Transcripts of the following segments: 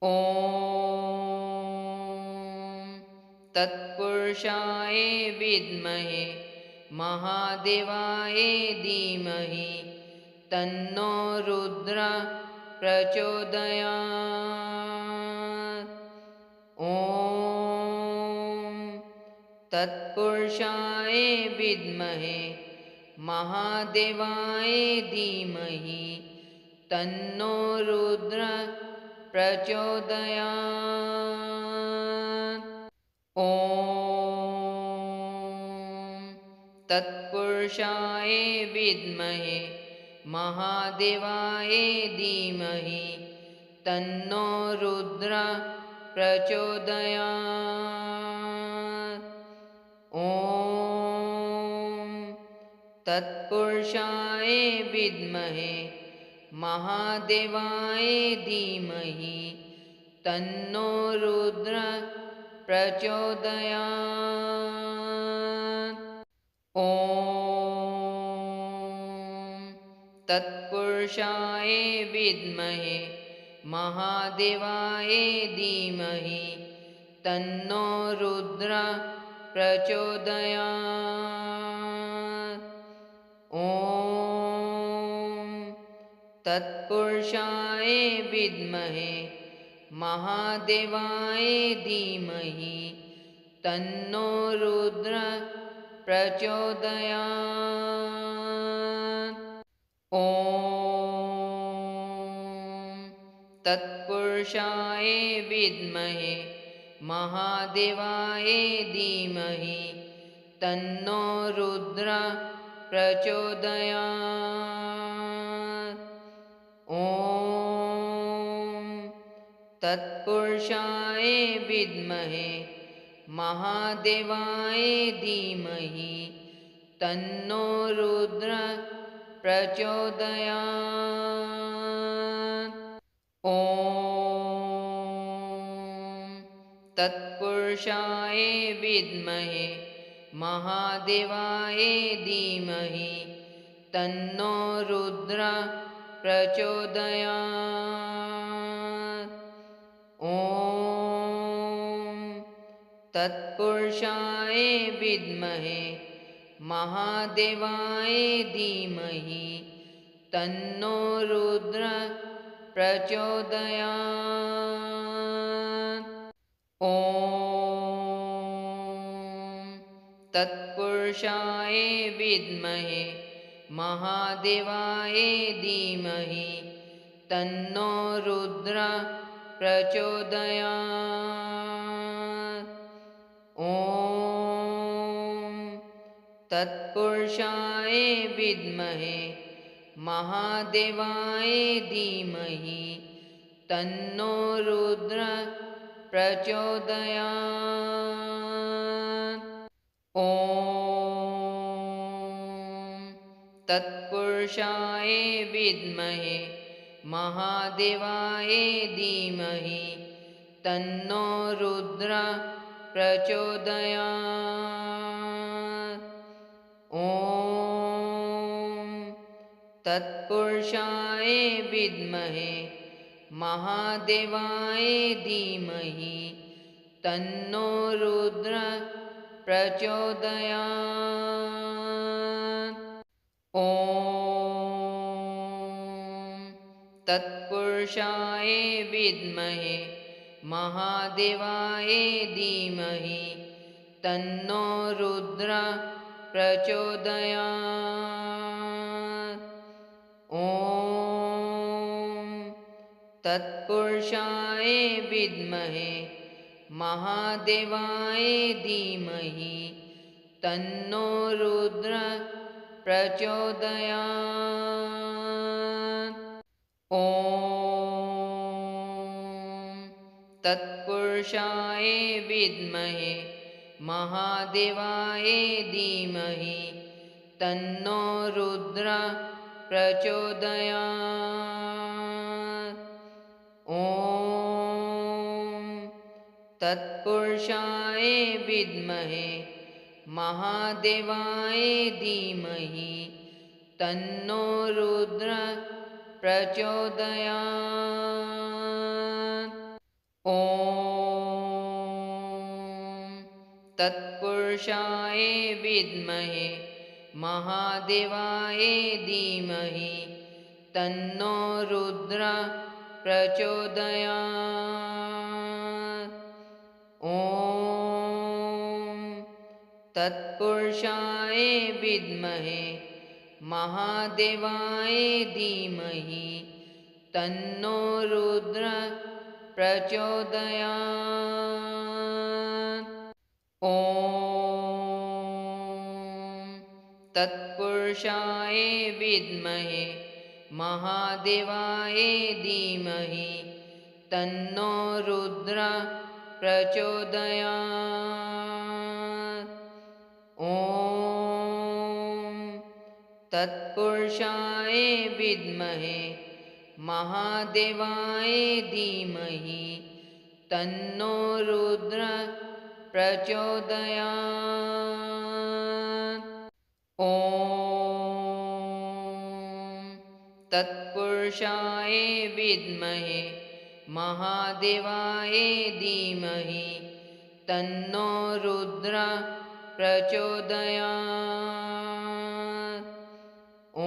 ॐ तत्पुरुषाय विद्महे महादेवाय धीमहि तन्नो रुद्रः प्रचोदयात्। ॐ तत्पुरुषाय विद्महे महादेवाय धीमहि तन्नो रुद्रः प्रचोदयात्। ॐ तत्पुरुषाय विद्महे महादेवाय धीमहि तन्नो रुद्रः प्रचोदयात्। ॐ तत्पुरुषाय विद्महे महादेवाय धीमहि तन्नो रुद्रः प्रचोदयात्। ॐ तत्पुरुषाय विद्महे महादेवाय धीमहि तन्नो रुद्रः प्रचोदयात्। ॐ तत्पुरुषाय विद्महे महादेवाय धीमहि तन्नो रुद्रः प्रचोदयात्। ॐ तत्पुरुषाय विद्महे महादेवाय धीमहि तन्नो रुद्रः प्रचोदयात्। ॐ तत्पुरुषाय विद्महे महादेवाय धीमहि तन्नो रुद्रः प्रचोदयात्। ॐ तत्पुरुषाय विद्महे महादेवाय धीमहि तन्नो रुद्रः प्रचोदयात्। ॐ तत्पुरुषाय विद्महे महादेवाय धीमहि तन्नो रुद्रः प्रचोदयात्। ॐ तत्पुरुषाय विद्महे महादेवाय धीमहि तन्नो रुद्रः प्रचोदयात्। ॐ तत्पुरुषाय विद्महे महादेवाय धीमहि तन्नो रुद्रः प्रचोदयात्। ॐ तत्पुरुषाय विद्महे महादेवाय धीमहि तन्नो रुद्रः प्रचोदयात्। ॐ तत्पुरुषाय विद्महे महादेवाय धीमहि तन्नो रुद्रः प्रचोदयात्। ॐ तत्पुरुषाय विद्महे महादेवाय धीमहि तन्नो रुद्रः प्रचोदयात्। ॐ तत्पुरुषाय विद्महे महादेवाय धीमहि तन्नो रुद्रः प्रचोदयात्। ॐ तत्पुरुषाय विद्महे महादेवाय धीमहि तन्नो रुद्रः प्रचोदयात्। ॐ तत्पुरुषाय विद्महे महादेवाय धीमहि तन्नो रुद्रः प्रचोदयात्। तत्पुरुषाय विद्महे महादेवाय धीमहि तन्नो रुद्रः प्रचोदयात्। ॐ तत्पुरुषाय विद्महे महादेवाय धीमहि तन्नो रुद्रः प्रचोदयात्। ॐ तत्पुरुषाय विद्महे महादेवाय धीमहि तन्नो रुद्रः प्रचोदयात्। ॐ तत्पुरुषाय विद्महे महादेवाय धीमहि तन्नो रुद्रः प्रचोदयात्। ॐ तत्पुरुषाय विद्महे महादेवाय धीमहि तन्नो रुद्रः प्रचोदयात्। ॐ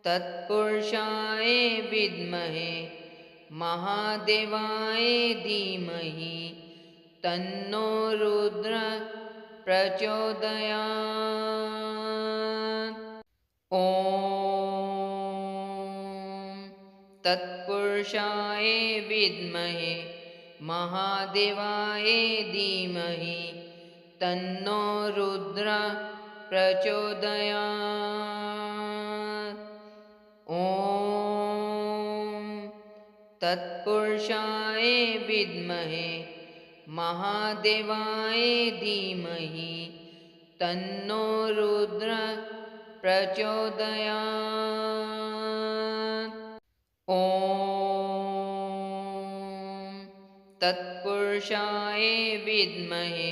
तत्पुरुषाय विद्महे महादेवाय धीमहि तन्नो रुद्रः प्रचोदयात्। ॐ तत्पुरुषाय विद्महे महादेवाय धीमहि तन्नो रुद्रः प्रचोदयात्। ॐ तत्पुरुषाय विद्महे महादेवाय धीमहि तन्नो रुद्रः प्रचोदयात्। ॐ तत्पुरुषाय विद्महे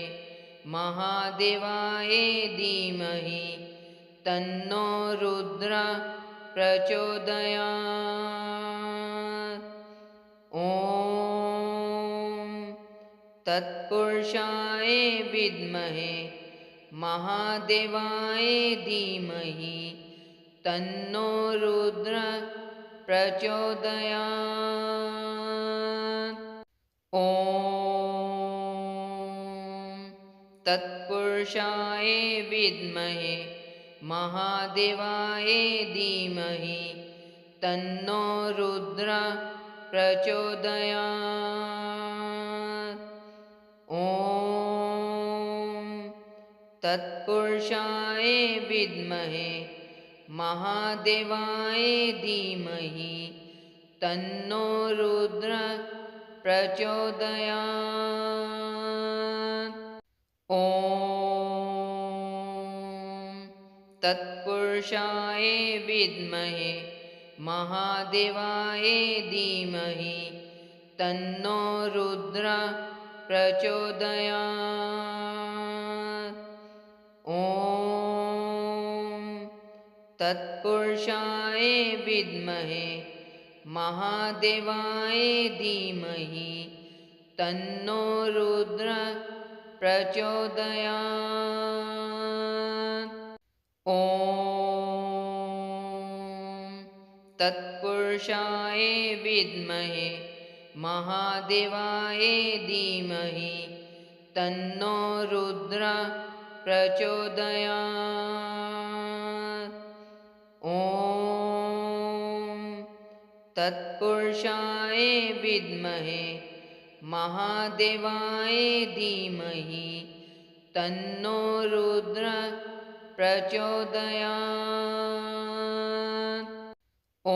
महादेवाय धीमहि तन्नो रुद्रः प्रचोदयात्। ॐ तत्पुरुषाय विद्महे महादेवाय धीमहि तन्नो रुद्रः प्रचोदयात्। ॐ तत्पुरुषाय विद्महे महादेवाय धीमहि तन्नो रुद्रः प्रचोदयात्। ॐ तत्पुरुषाय विद्महे महादेवाय धीमहि तन्नो रुद्रः प्रचोदयात्। ॐ तत्पुरुषाय विद्महे महादेवाय धीमहि तन्नो रुद्रः प्रचोदयात्। ॐ तत्पुरुषाय विद्महे महादेवाय धीमहि तन्नो रुद्रः प्रचोदयात्। ॐ तत्पुरुषाय विद्महे महादेवाय धीमहि तन्नो रुद्रः प्रचोदयात्। ॐ तत्पुरुषाय विद्महे महादेवाय धीमहि तन्नो रुद्रः प्रचोदयात्। ॐ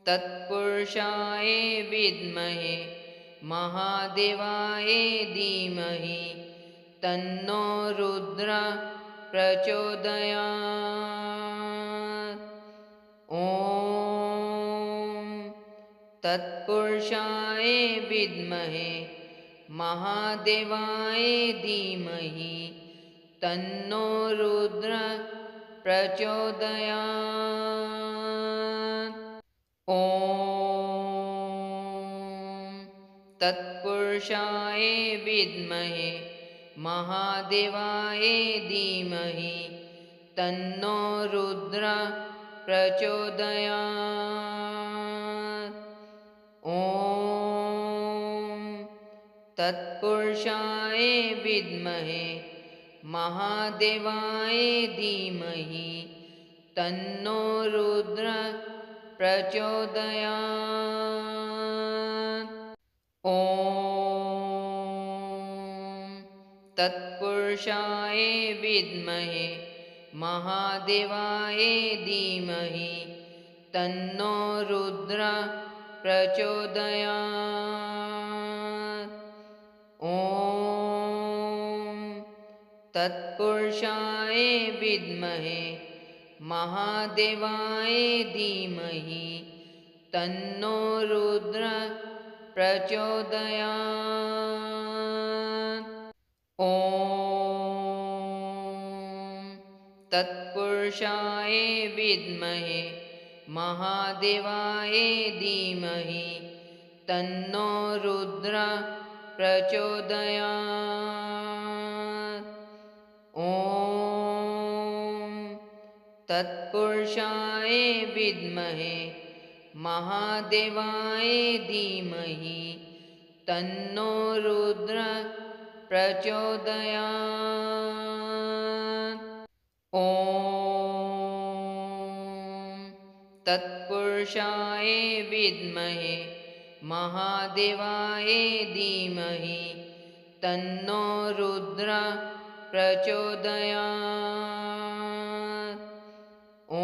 तत्पुरुषाय विद्महे महादेवाय धीमहि तन्नो रुद्रः प्रचोदयात्। ॐ तत्पुरुषाय विद्महे महादेवाय धीमहि तन्नो रुद्रः प्रचोदयात्। ॐ तत्पुरुषाय विद्महे महादेवाय धीमहि तन्नो रुद्रः प्रचोदयात्। ॐ तत्पुरुषाय विद्महे महादेवाय धीमहि तन्नो रुद्रः प्रचोदयात्। ॐ तत्पुरुषाय विद्महे महादेवाय धीमहि तन्नो रुद्रः प्रचोदयात्। ॐ तत्पुरुषाय विद्महे महादेवाय धीमहि तन्नो रुद्रः प्रचोदयात्। ॐ तत्पुरुषाय विद्महे महादेवाय धीमहि तन्नो रुद्रः प्रचोदयात्। ॐ तत्पुरुषाय विद्महे महादेवाय धीमहि तन्नो रुद्रः प्रचोदयात्। ॐ तत्पुरुषाय विद्महे महादेवाय धीमहि तन्नो रुद्रः प्रचोदयात्। ॐ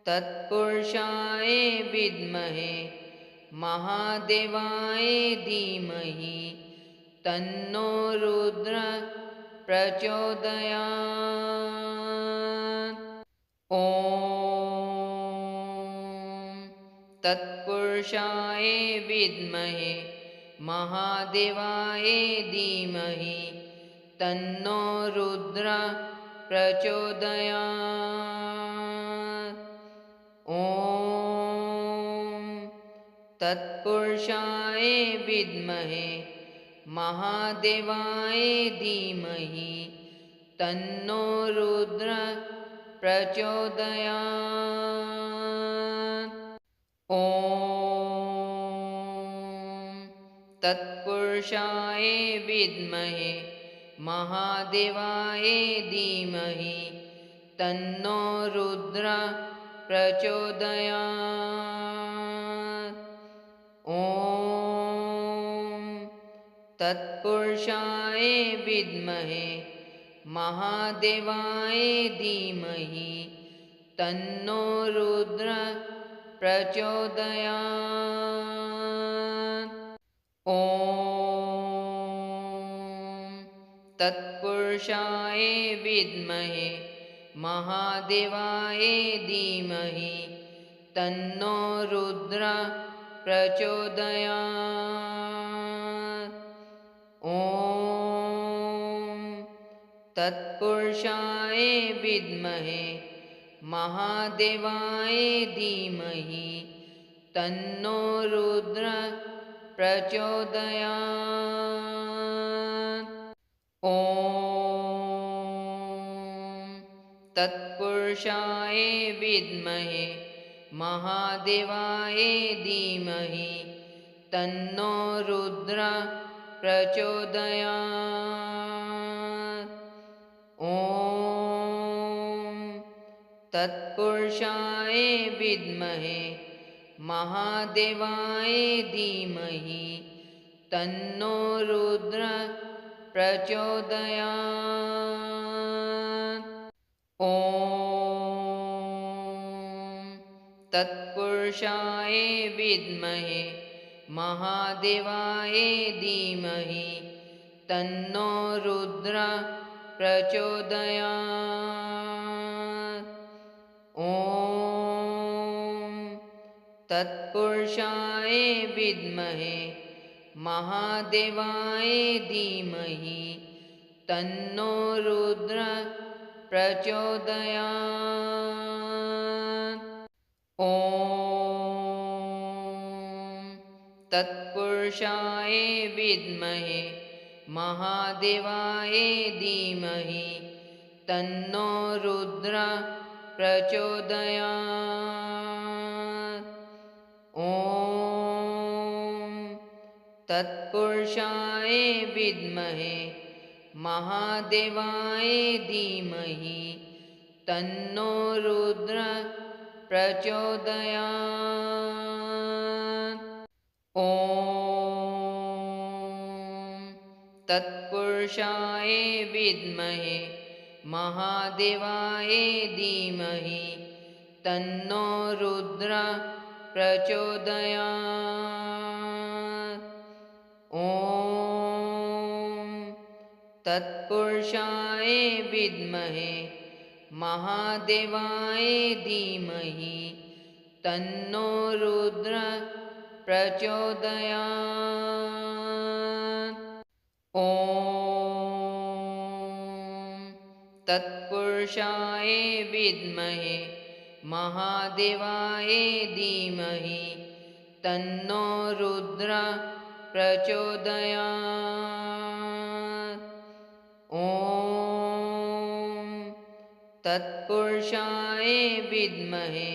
तत्पुरुषाय विद्महे महादेवाय धीमहि तन्नो रुद्रः प्रचोदयात्। ॐ तत्पुरुषाय विद्महे महादेवाय धीमहि तन्नो रुद्रः प्रचोदयात्। ॐ तत्पुरुषाय विद्महे महादेवाय धीमहि तन्नो रुद्रः प्रचोदयात्। ॐ तत्पुरुषाय विद्महे महादेवाय धीमहि तन्नो रुद्रः प्रचोदयात्। ॐ तत्पुरुषाय विद्महे महादेवाय धीमहि तन्नो रुद्रः प्रचोदयात्। ॐ तत्पुरुषाय विद्महे महादेवाय धीमहि तन्नो रुद्रः प्रचोदयात्। ॐ तत्पुरुषाय विद्महे महादेवाय धीमहि तन्नो रुद्रः प्रचोदयात्। ॐ तत्पुरुषाय विद्महे महादेवाय धीमहि तन्नो रुद्रः प्रचोदयात्। ॐ तत्पुरुषाय विद्महे महादेवाय धीमहि तन्नो रुद्रः प्रचोदयात्। ॐ तत्पुरुषाय विद्महे महादेवाय धीमहि तन्नो रुद्रः प्रचोदयात्। ॐ तत्पुरुषाय विद्महे महादेवाय धीमहि तन्नो रुद्रः प्रचोदयात्। ॐ तत्पुरुषाय विद्महे महादेवाय धीमहि तन्नो रुद्रः प्रचोदयात्। ॐ तत्पुरुषाय विद्महे महादेवाय धीमहि तन्नो रुद्रः प्रचोदयात्। ॐ तत्पुरुषाय विद्महे महादेवाय धीमहि तन्नो रुद्रः प्रचोदयात्। ॐ तत्पुरुषाय विद्महे महादेवाय धीमहि तन्नो रुद्रः प्रचोदयात्। ॐ तत्पुरुषाय विद्महे महादेवाय धीमहि तन्नो रुद्रः प्रचोदयात्। ॐ तत्पुरुषाय विद्महे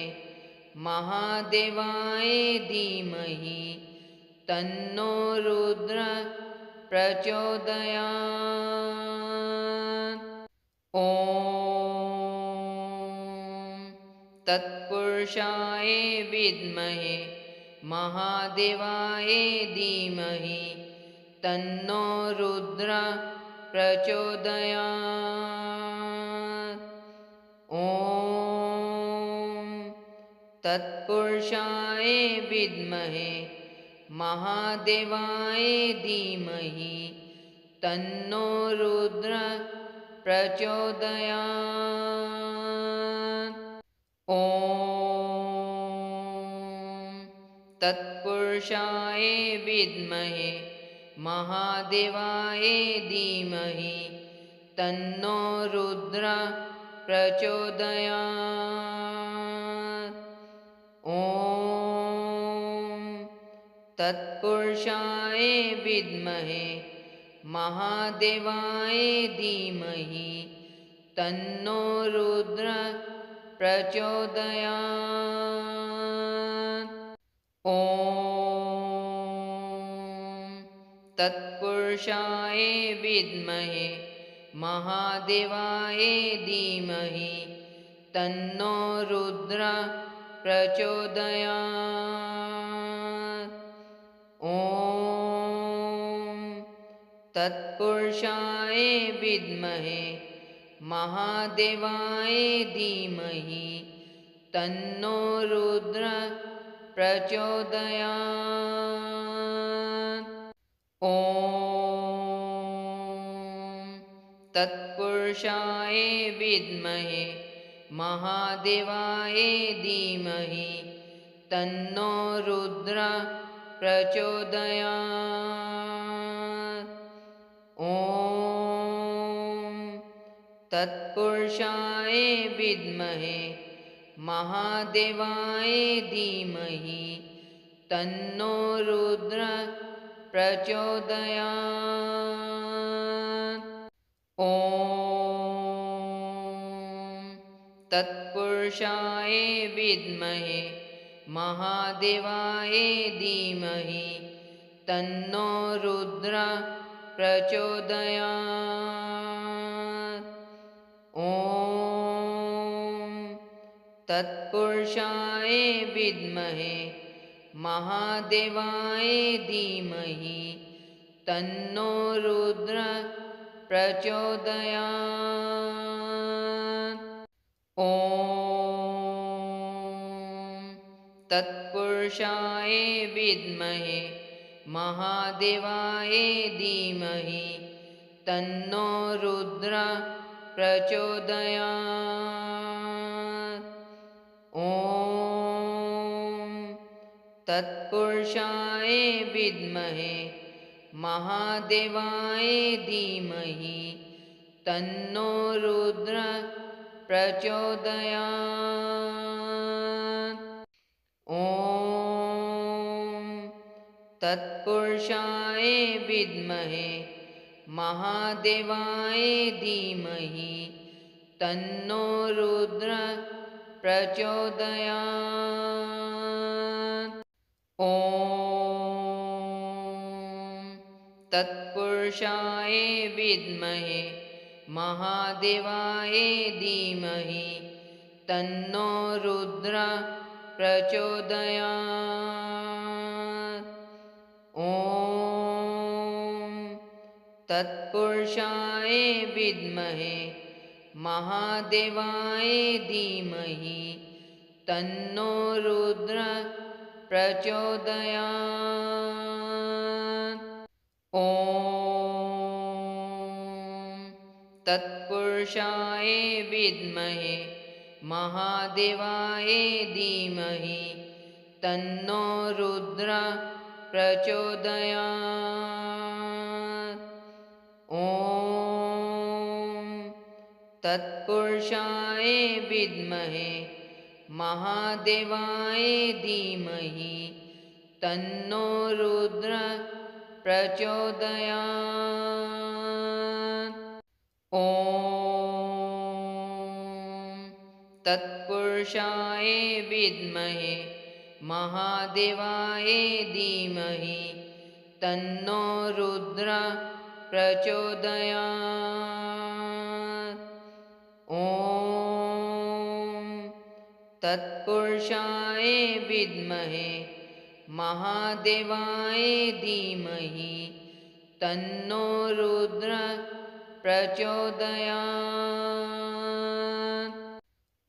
महादेवाय धीमहि तन्नो रुद्रः प्रचोदयात्। ॐ तत्पुरुषाय विद्महे महादेवाय धीमहि तन्नो रुद्रः प्रचोदयात्। ॐ तत्पुरुषाय विद्महे महादेवाय धीमहि तन्नो रुद्रः प्रचोदयात्। ॐ तत्पुरुषाय विद्महे महादेवाय धीमहि तन्नो रुद्रः प्रचोदयात्। ॐ तत्पुरुषाय विद्महे महादेवाय धीमहि तन्नो रुद्रः प्रचोदयात्। ॐ तत्पुरुषाय विद्महे महादेवाय धीमहि तन्नो रुद्रः प्रचोदयात्। ॐ तत्पुरुषाय विद्महे महादेवाय धीमहि तन्नो रुद्रः प्रचोदयात्। ॐ तत्पुरुषाय विद्महे महादेवाय धीमहि तन्नो रुद्रः प्रचोदयात्। ॐ तत्पुरुषाय विद्महे महादेवाय धीमहि तन्नो रुद्रः प्रचोदयात्। ॐ तत्पुरुषाय विद्महे महादेवाय धीमहि तन्नो रुद्रः प्रचोदयात्। ॐ तत्पुरुषाय विद्महे महादेवाय धीमहि तन्नो रुद्रः प्रचोदयात्। ॐ तत्पुरुषाय विद्महे महादेवाय धीमहि तन्नो रुद्रः प्रचोदयात्। ॐ तत्पुरुषाय विद्महे महादेवाय धीमहि तन्नो रुद्रः प्रचोदयात्। ॐ तत्पुरुषाय विद्महे महादेवाय धीमहि तन्नो रुद्रः प्रचोदयात्। ॐ तत्पुरुषाय विद्महे महादेवाय धीमहि तन्नो रुद्रः प्रचोदयात्। ॐ तत्पुरुषाय विद्महे महादेवाय धीमहि तन्नो रुद्रः प्रचोदयात्। ॐ तत्पुरुषाय विद्महे महादेवाय धीमहि तन्नो रुद्रः प्रचोदयात्। ॐ तत्पुरुषाय विद्महे महादेवाय धीमहि तन्नो रुद्रः प्रचोदयात्। ॐ तत्पुरुषाय विद्महे महादेवाय धीमहि तन्नो रुद्रः प्रचोदयात्। ॐ तत्पुरुषाय विद्महे महादेवाय धीमहि तन्नो रुद्रः प्रचोदयात्।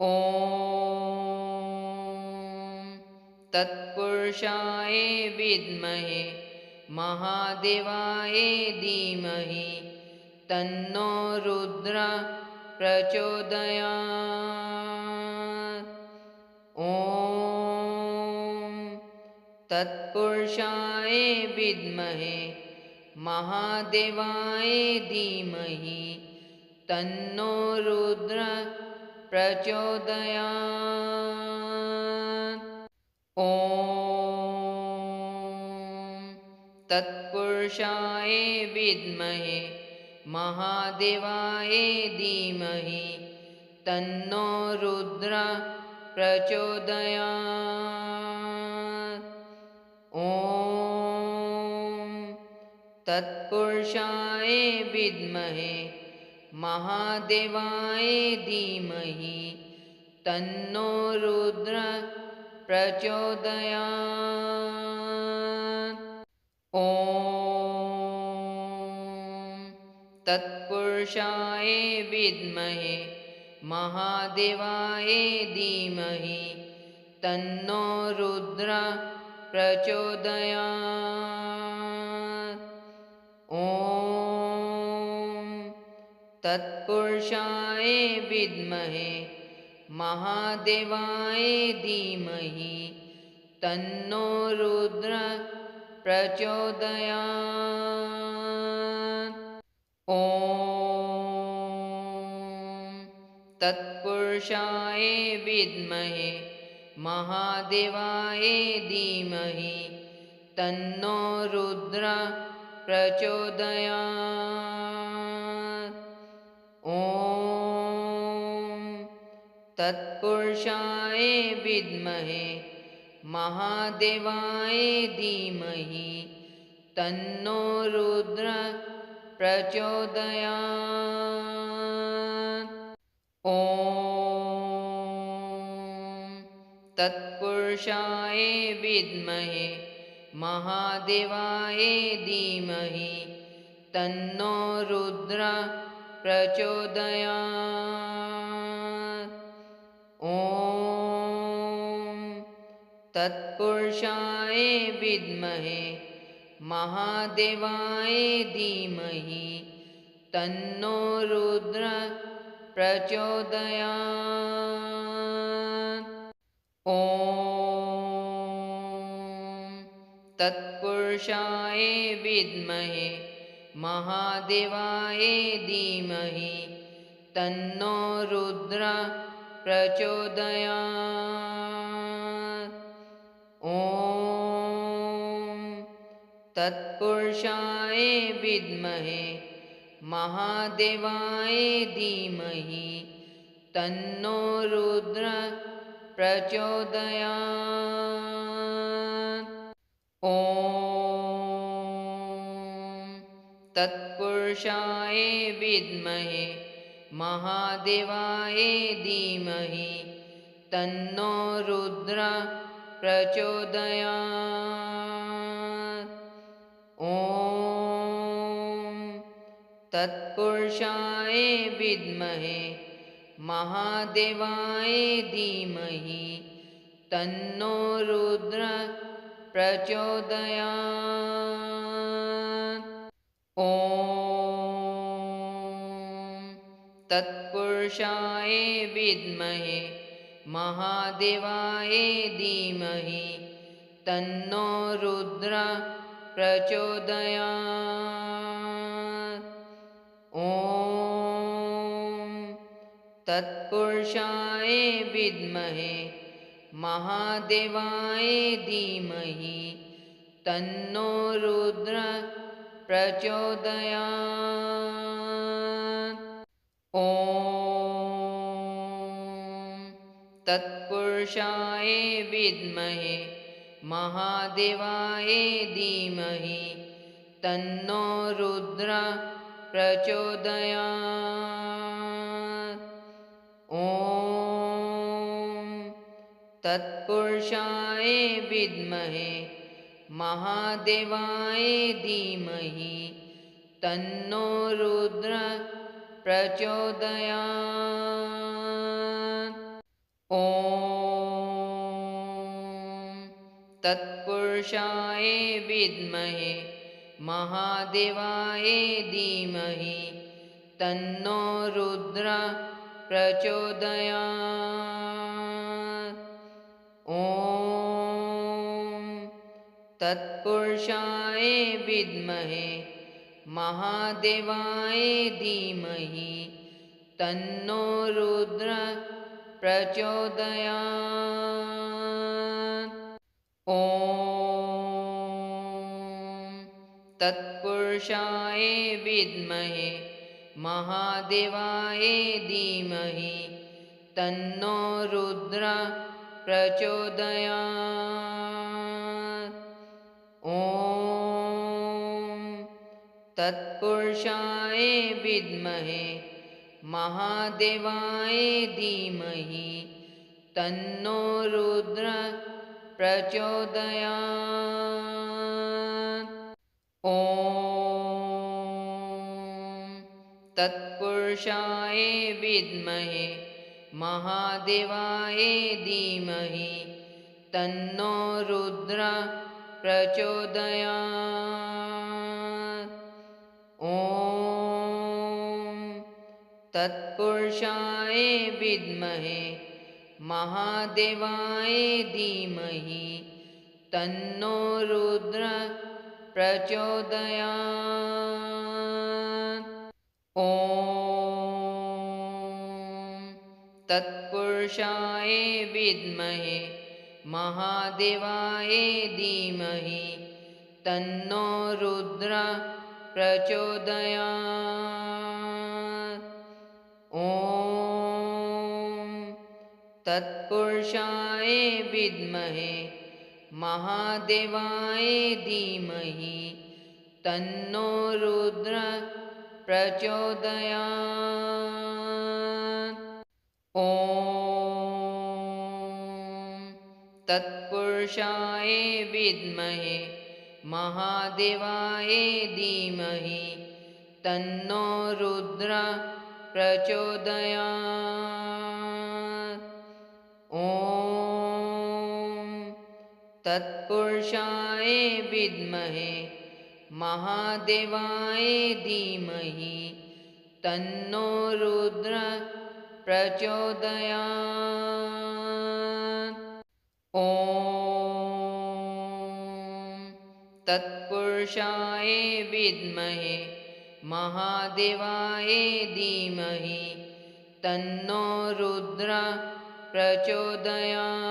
ॐ तत्पुरुषाय विद्महे महादेवाय धीमहि तन्नो रुद्रः प्रचोदयात्। ॐ तत्पुरुषाय विद्महे महादेवाय धीमहि तन्नो रुद्रः प्रचोदयात्। ॐ तत्पुरुषाय विद्महे महादेवाय धीमहि तन्नो रुद्रः प्रचोदयात्। ॐ तत्पुरुषाय विद्महे महादेवाय धीमहि तन्नो रुद्रः प्रचोदयात्। ॐ तत्पुरुषाय विद्महे महादेवाय धीमहि तन्नो रुद्रः प्रचोदयात्। ॐ तत्पुरुषाय विद्महे महादेवाय धीमहि तन्नो रुद्रः प्रचोदयात्। ॐ तत्पुरुषाय विद्महे महादेवाय धीमहि तन्नो रुद्रः प्रचोदयात्। ॐ तत्पुरुषाय विद्महे महादेवाय धीमहि तन्नो रुद्रः प्रचोदयात्। ॐ तत्पुरुषाय विद्महे महादेवाय धीमहि तन्नो रुद्रः प्रचोदयात्। ॐ तत्पुरुषाय विद्महे महादेवाय धीमहि तन्नो रुद्रः प्रचोदयात्। ॐ तत्पुरुषाय विद्महे महादेवाय धीमहि तन्नो रुद्रः प्रचोदयात्। ॐ तत्पुरुषाय विद्महे महादेवाय धीमहि तन्नो रुद्रः प्रचोदयात्। ॐ तत्पुरुषाय विद्महे महादेवाय धीमहि तन्नो रुद्रः प्रचोदयात्। ॐ तत्पुरुषाय विद्महे महादेवाय धीमहि तन्नो रुद्रः प्रचोदयात्। ॐ तत्पुरुषाय विद्महे महादेवाय धीमहि तन्नो रुद्रः प्रचोदयात्। ॐ तत्पुरुषाय विद्महे महादेवाय धीमहि तन्नो रुद्रः प्रचोदयात्। ॐ तत्पुरुषाय विद्महे महादेवाय धीमहि तन्नो रुद्रः प्रचोदयात्। ॐ तत्पुरुषाय विद्महे महादेवाय धीमहि तन्नो रुद्रः प्रचोदयात्। ॐ तत्पुरुषाय विद्महे महादेवाय धीमहि तन्नो रुद्रः प्रचोदयात्। ॐ तत्पुरुषाय विद्महे महादेवाय धीमहि तन्नो रुद्रः प्रचोदयात्। ॐ तत्पुरुषाय विद्महे महादेवाय धीमहि तन्नो रुद्रः प्रचोदयात्। ॐ तत्पुरुषाय विद्महे महादेवाय धीमहि तन्नो रुद्रः प्रचोदयात्। ॐ तत्पुरुषाय विद्महे महादेवाय धीमहि तन्नो रुद्रः प्रचोदयात्। ॐ तत्पुरुषाय विद्महे महादेवाय धीमहि तन्नो रुद्रः प्रचोदयात्। ॐ तत्पुरुषाय विद्महे महादेवाय धीमहि तन्नो रुद्रः प्रचोदयात्। ॐ तत्पुरुषाय विद्महे महादेवाय धीमहि तन्नो रुद्रः प्रचोदयात्। ॐ तत्पुरुषाय विद्महे महादेवाय धीमहि तन्नो रुद्रः प्रचोदयात्। ॐ तत्पुरुषाय विद्महे महादेवाय धीमहि तन्नो रुद्रः प्रचोदयात्। ॐ तत्पुरुषाय विद्महे महादेवाय धीमहि तन्नो रुद्रः प्रचोदयात्।